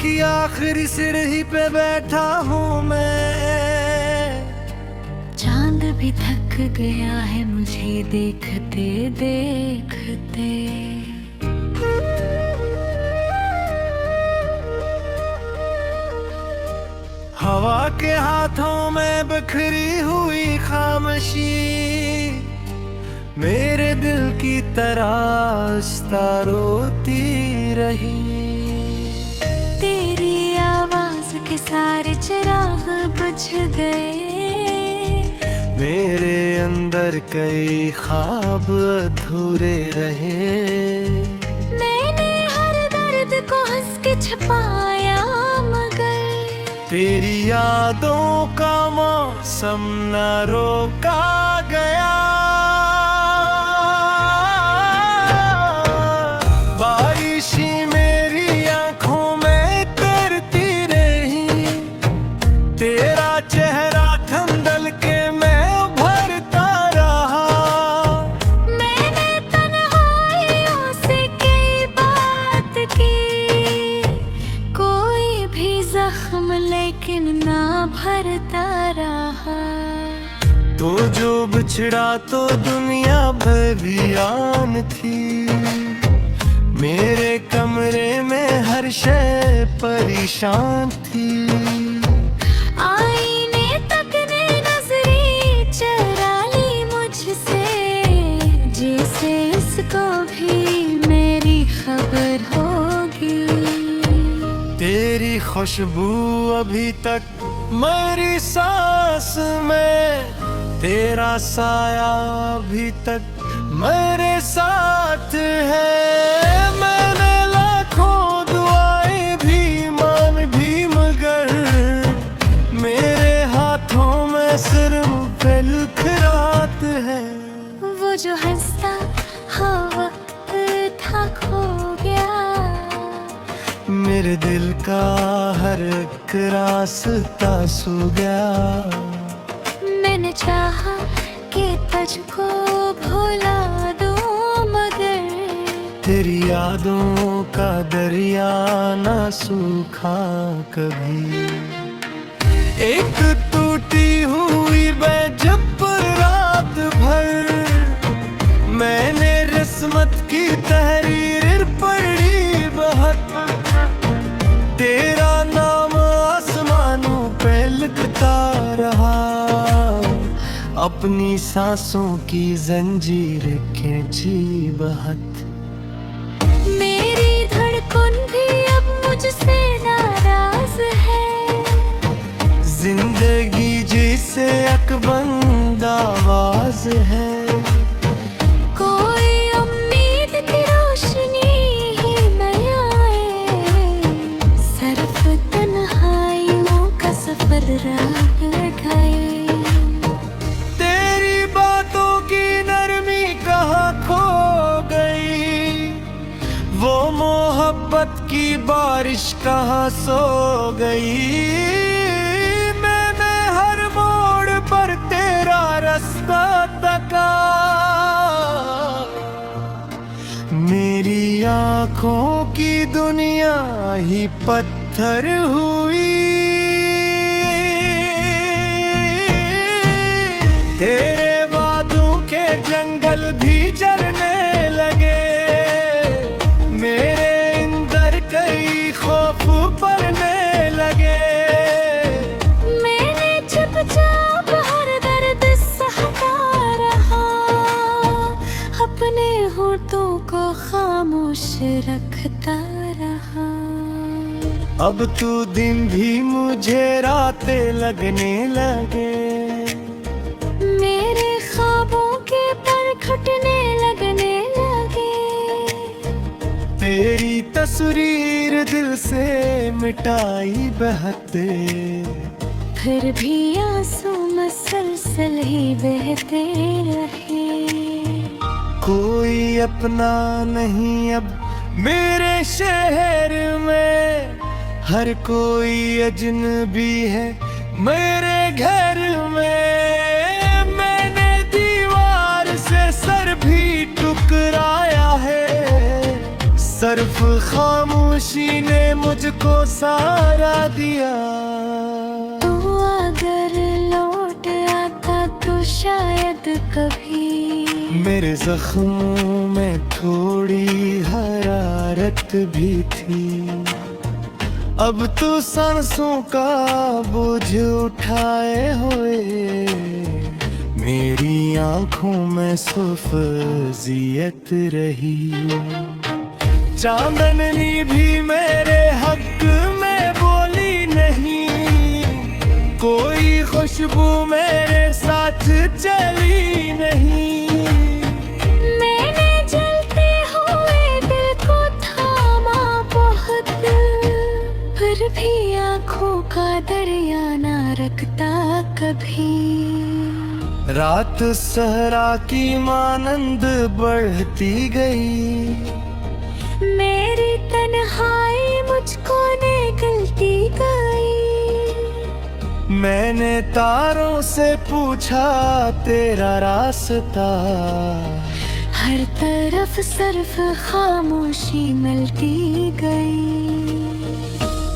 की आखिरी सीढ़ी पे बैठा हूँ मैं। चांद भी थक गया है मुझे देखते देखते। हवा के हाथों में बिखरी हुई खामोशी मेरे दिल की तरह रोती रही। तेरी आवाज के सारे चिराग बुझ गए। मेरे अंदर कई ख्वाब अधूरे रहे। मैंने हर दर्द को हंस के छुपाया मगर तेरी यादों का मौसम न रोका गया। बारिशी मेरी आंखों में करती रही। तेरा चेहरा ठंडल के मैं भरता रहा। मैंने तन्हाइयों से कई बात की। कोई भी जख्म लेकिन ना भरता रहा। तो जो बिछड़ा तो दुनिया बेबीआन थी। मेरे कमरे में हर शय परेशान थी। आईने तक ने नजरें चुरा ली मुझसे। जैसे इसको भी मेरी खबर होगी। तेरी खुशबू अभी तक मेरी सांस में। तेरा साया अभी तक मेरे साथ है। मैंने लाखों दुआएं भी मान भी मगर मेरे हाथों में सिर्फ बिलखरात है। वो जो हंसता हाँ वक्त था खो गया। मेरे दिल का हर एक रास्ता सो गया। मैंने चाहा कि तुझको भुला दूं मगर तेरी यादों का दरिया ना सूखा कभी। एक टूटी हुई जब रात भर मैंने किस्मत की तहरीर पढ़ी बहुत। तेरा नाम आसमानों पे लिखता रहा। अपनी सांसों की जंजीर खींची बहुत। मेरी धड़कन भी अब मुझसे नाराज है। जिंदगी जिसे अकबंद आवाज है। कोई उम्मीद की रोशनी ही न आए। सिर्फ तन्हाइयों का सफर राह गए। तेरी बातों की नरमी कहाँ खो गई। वो मोहब्बत की बारिश कहाँ सो गई। मैंने हर मोड़ पर तेरा रास्ता तका। मेरी आंखों की दुनिया ही पत्थर हुई। तेरे वादों के जंगल भी जलने लगे। मेरे अंदर कई खौफ पड़ने लगे। मैंने चुपचाप हर दर्द सहता रहा। अपने होठों को खामोश रखता रहा। अब तू दिन भी मुझे रातें लगने लगे। मेरे ख्वाबों के पर खटने लगने लगे। तेरी तस्वीर दिल से मिटाई बहते। फिर भी आंसू मसलसल ही बहते रहे। कोई अपना नहीं अब मेरे शहर में। हर कोई अजनबी है मेरे घर में। मैंने दीवार से सर भी टकराया है। सर सिर्फ खामोशी ने मुझको सारा दिया। तू अगर लौट आता तो शायद कभी मेरे जख्मों में थोड़ी हरारत भी थी। अब तू सांसों का बोझ उठाए हुए मेरी आंखों में सुफजियत रही। चांदनी भी मेरे हक में बोली नहीं, कोई खुशबू मेरे साथ चली नहीं। मैंने जलते हुए दिल को थामा बहुत, फिर भी आंखों का दरिया ना रखता कभी। रात सहरा की मानंद बढ़ती गई, मेरी तन्हाई मुझको निकलती गई। मैंने तारों से पूछा तेरा रास्ता, हर तरफ सिर्फ खामोशी मिलती गई।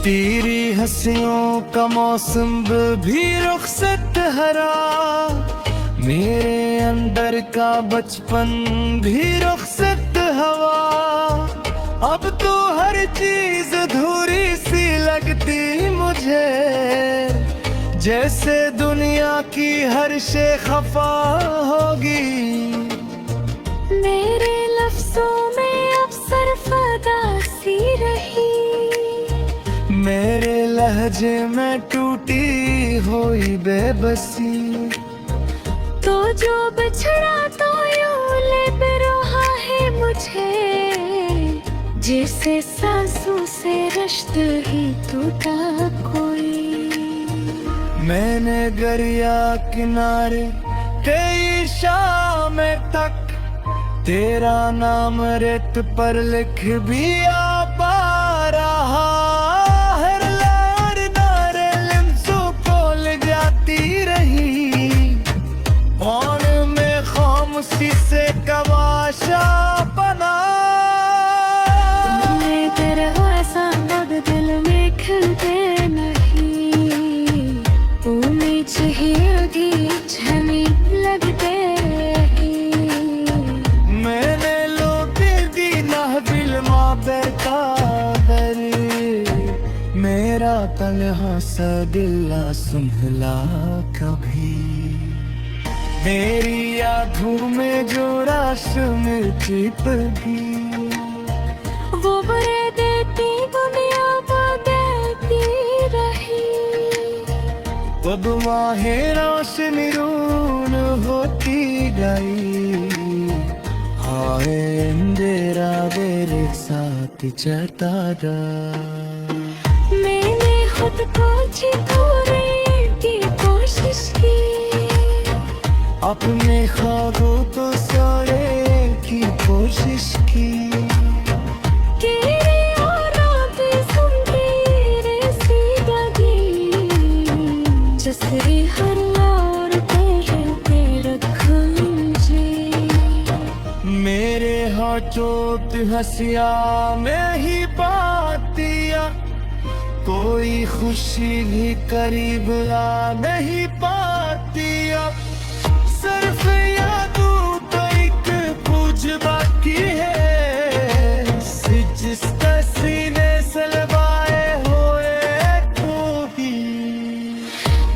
तेरी हंसियों का मौसम भी रुखसत हरा, मेरे अंदर का बचपन भी रुखसत हवा। अब तो हर चीज अधूरी सी लगती मुझे, जैसे दुनिया की हर शे खफा होगी। मेरे लफ्जों में अब सिर्फ उदासी रही, मेरे लहजे में टूटी हुई बेबसी। तो जो बिछड़ा तो यूं ले रहा है मुझे, जैसे सांसों से रिश्ते ही टूटा कोई। मैंने दरिया किनारे कई शामें तक तेरा नाम रेत पर लिख भी आ पा रहा। हर लहर नारे लिम्सों को ले जाती रही, कौन में खामोशी से कवाशा बना। तुमने दरवाजा अब दिल में खिलते नहीं, उम्मीद ही झमी लगते रही। मैंने लोटे दी नहबिल माँ बेतादर, मेरा तन्हा सा दिल सुनहला कभी। मेरी यादों में जो राश मिर्ची पगी, वो बुरे देती दुनिया देती रही। अब माहे रोशनी रून होती गई, हाय अंधेरा मेरे साथ चलता रहा। मैंने खुद को छिपाने की कोशिश की, अपने ख्वाबों को सोने की कोशिश की। तेरे और रात सुनती सी लगी, जैसे हर और तेरे पे रखूं जी। मेरे होठों पे हंसिया में ही पातिया, कोई खुशी भी करीब आ नहीं पातिया। सिर्फ यादों तो एक पूछ बाकी है, जिसका सीने सलवाए हुए तू ही।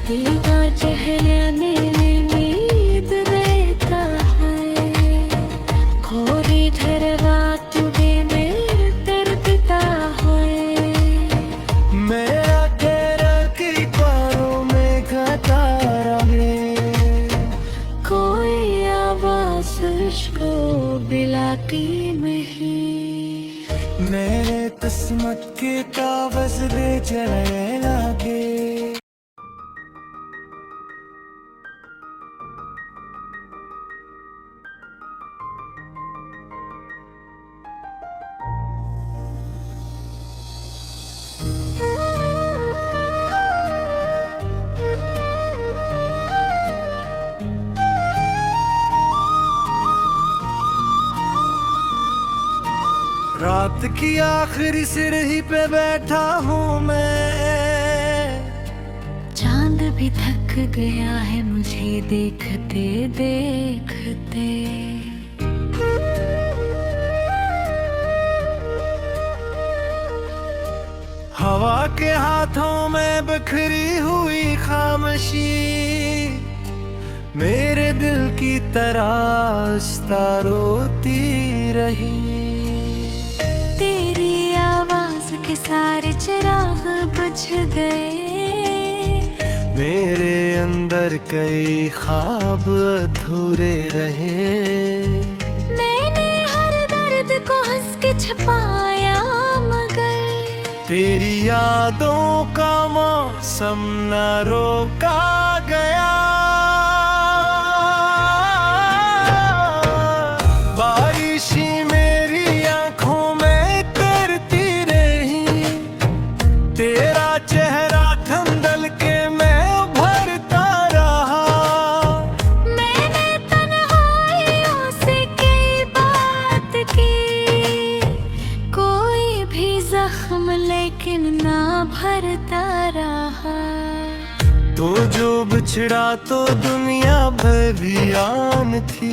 दिल का टहलने में नींद रहता है, खोरी ठहरवा तुझे में तड़पता है। मेरा तेरा की पारों में घटा रहे, कोई आवाज को बिलाती में ही। मेरे किस्मत के कागज दे चले लगे। रात की आखिरी सिरही पे बैठा हूँ मैं। चांद भी थक गया है मुझे देखते देखते। हवा के हाथों में बिखरी हुई खामोशी मेरे दिल की तरह रोती रही। तेरी आवाज के सारे चिराग बुझ गए। मेरे अंदर कई ख्वाब अधूरे रहे। मैंने हर दर्द को हंस के छुपाया मगर तेरी यादों का मौसम न रोका गया। बारिशी मेरी आंखों में करती रही। तेरा चेहरा ठंडल के मैं भरता रहा। मैंने तन्हाइयों से कई बात की। कोई भी जख्म लेकिन ना भरता रहा। तो जो बिछड़ा तो दुनिया बेबीआन थी।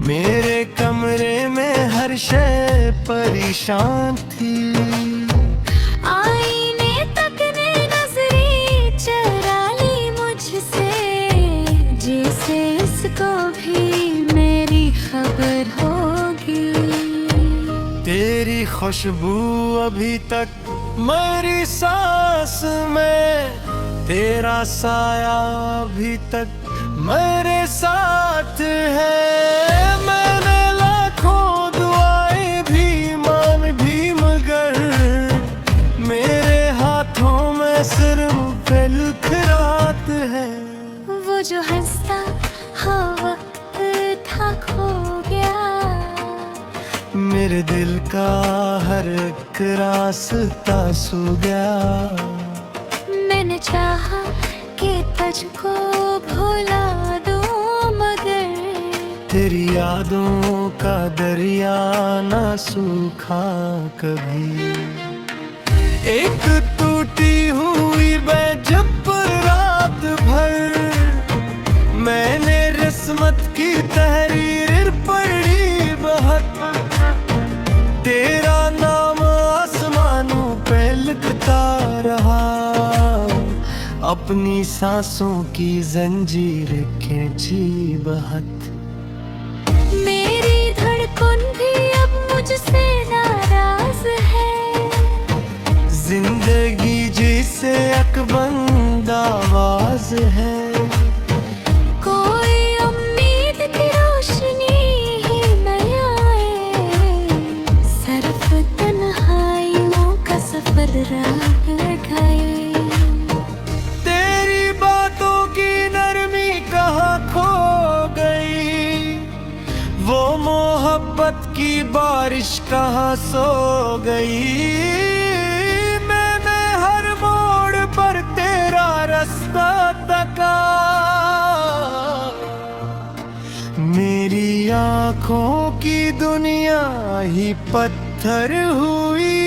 मेरे कमरे में हर शय परेशान थी। आईने तक ने नजरें चुरा ली मुझसे। जैसे इसको भी मेरी खबर होगी। तेरी खुशबू अभी तक मेरी सांस में। तेरा साया अभी तक मेरे साथ है। मैंने लाखों दुआएं भी मान भी मगर मेरे हाथों में सिर्फ बिलखरात है। वो जो हंसता हवा था खो गया। मेरे दिल का हर एक रास्ता सो गया। मैंने चाहा कि तुझको भुला दूं मगर तेरी यादों का दरिया ना सूखा कभी। एक टूटी हुई जब रात भर मैंने किस्मत की तहरीर पढ़ी बहुत। तेरा नाम आसमानों पे लिखता रहा। अपनी सांसों की जंजीर खींची बहुत। मेरी धड़कन भी अब मुझसे नाराज है। जिंदगी जिसे अकबंद आवाज है। कोई उम्मीद की रोशनी ही न आए। सिर्फ तन्हाइयों का सफर राह गए। तेरी बातों की नरमी कहाँ खो गई। वो मोहब्बत की बारिश कहाँ सो गई। मैंने हर मोड़ पर तेरा रास्ता तका। मेरी आंखों की दुनिया ही पत्थर हुई।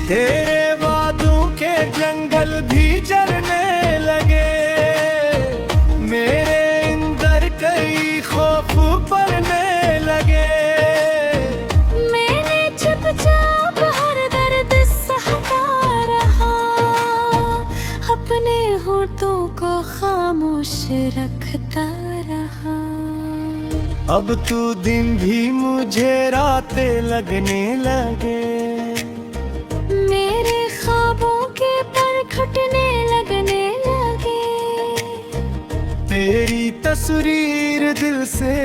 तेरे वादों के जंगल भी जलने लगे। मेरे अंदर कई खौफ पड़ने लगे। मैंने चुपचाप हर दर्द सहता रहा। अपने होठों को खामोश रखता रहा। अब तू दिन भी मुझे रातें लगने लगे। मेरे ख्वाबों के पर खटने लगने लगे। तेरी तस्वीर दिल से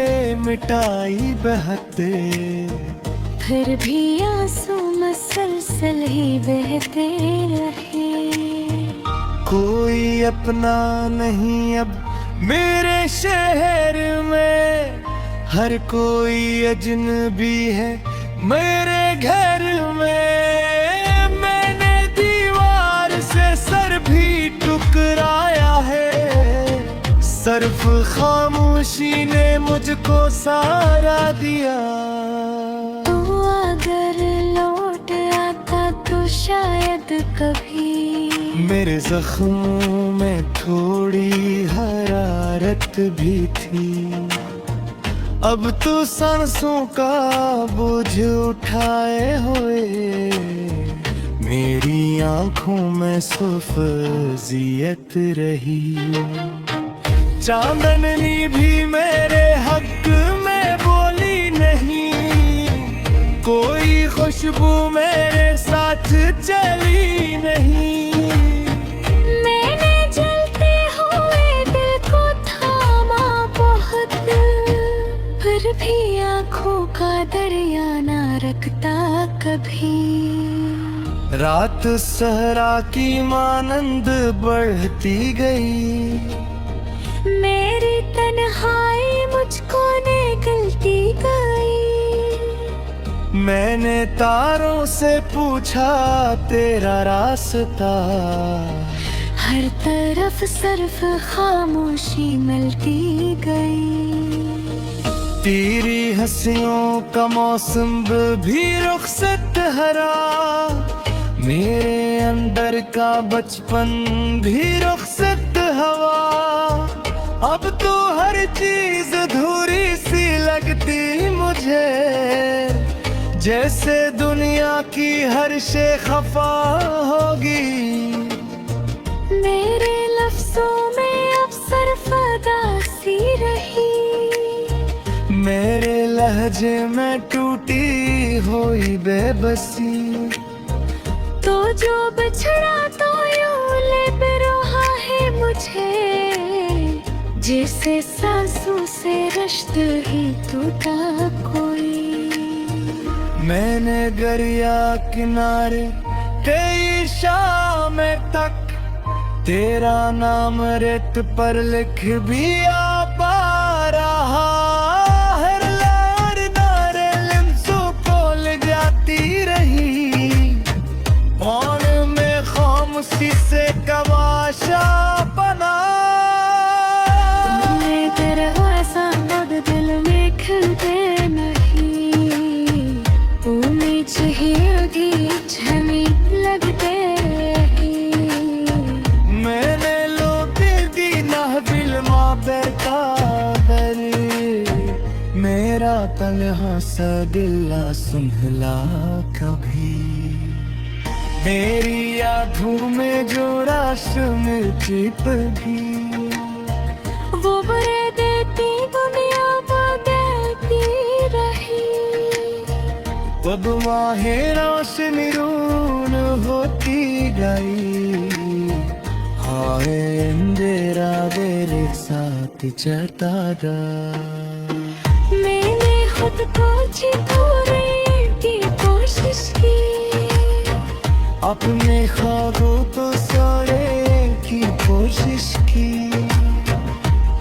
मिटाई बहते। फिर भी आंसू मसलसल ही बहते रहे। कोई अपना नहीं अब मेरे शहर में। हर कोई अजनबी है मेरे घर में। मैंने दीवार से सर भी टकराया है। सर सिर्फ खामोशी ने मुझको सहारा दिया। तू अगर लौट आता तो शायद कभी मेरे जख्मों में थोड़ी हरारत भी थी। अब तू सांसों का बोझ उठाए हुए मेरी आंखों में सुफजियत रही। चांदनी भी मेरे हक में बोली नहीं, कोई खुशबू मेरे साथ चली नहीं। मैंने जलते हुए दिल को थामा बहुत, फिर भी आंखों का दरिया ना रखता कभी। रात सहरा की मानंद बढ़ती गई, मेरी तन्हाई मुझको निकलती गई। मैंने तारों से पूछा तेरा रास्ता, हर तरफ सिर्फ खामोशी मिलती गई। तेरी हंसियों का मौसम भी रुखसत हरा, मेरे अंदर का बचपन भी रुखसत हवा। अब तो हर चीज अधूरी सी लगती मुझे, जैसे दुनिया की हर शे खफा होगी। मेरे लफ्जों में अब सिर्फ उदासी रही, मेरे लहजे में टूटी हुई बेबसी। तो जो बिछड़ा तो यूं ले रहा है मुझे, जैसे सांसों से रिश्ते ही टूटा कोई। मैंने दरिया किनारे कई शामें तक तेरा नाम रेत पर लिख भी आ पा रहा। हर लहर नारे लिम्सों को ले जाती रही, कौन में खामोशी से कवाशा बना। तुमने दरवाजा मग दिल में खिलते नहीं, उम्मीद ही झमी लगते रही। मैंने लोटे दी नहबिल माँ बेतादर, मेरा तन्हा सा दिल सुनहला कभी। मेरी यादों में जो राशम चिप भी, वो बरे देती दुनिया बदलती रही। अब माहे रोशनी रून होती गई, हाय अंधेरा मेरे साथ चलता रहा। मैंने खुद को छिपाने की कोशिश की, अपने ख्वाबों को सोने की कोशिश की।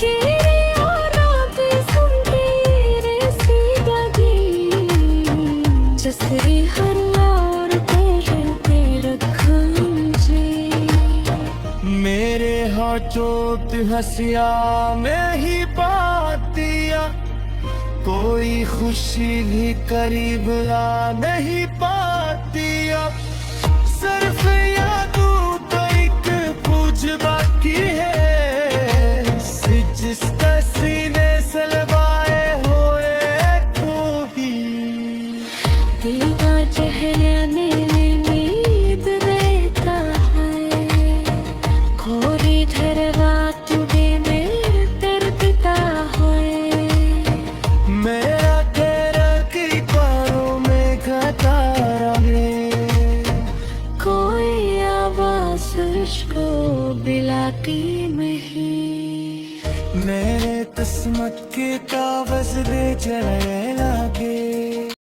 तेरे और आगे सुनती सी लगी, जैसे हर और तेरे रखा मुझे। मेरे हाथों हंसिया में ही पातिया, कोई खुशी भी करीब आ नहीं पाती। अब सिर्फ यादों तो एक पूछ बाकी है, जिसका सीने से लगाए हुए तू ही। दीवा चेहरे नींद रहता है, खोरी धरवा तुझे में तरपता है। मेरा तेरा की पारों में घटा रहे, कोई आवाज उसको बिलाती नहीं। मेरे किस्मत के कागज दे चले लागे,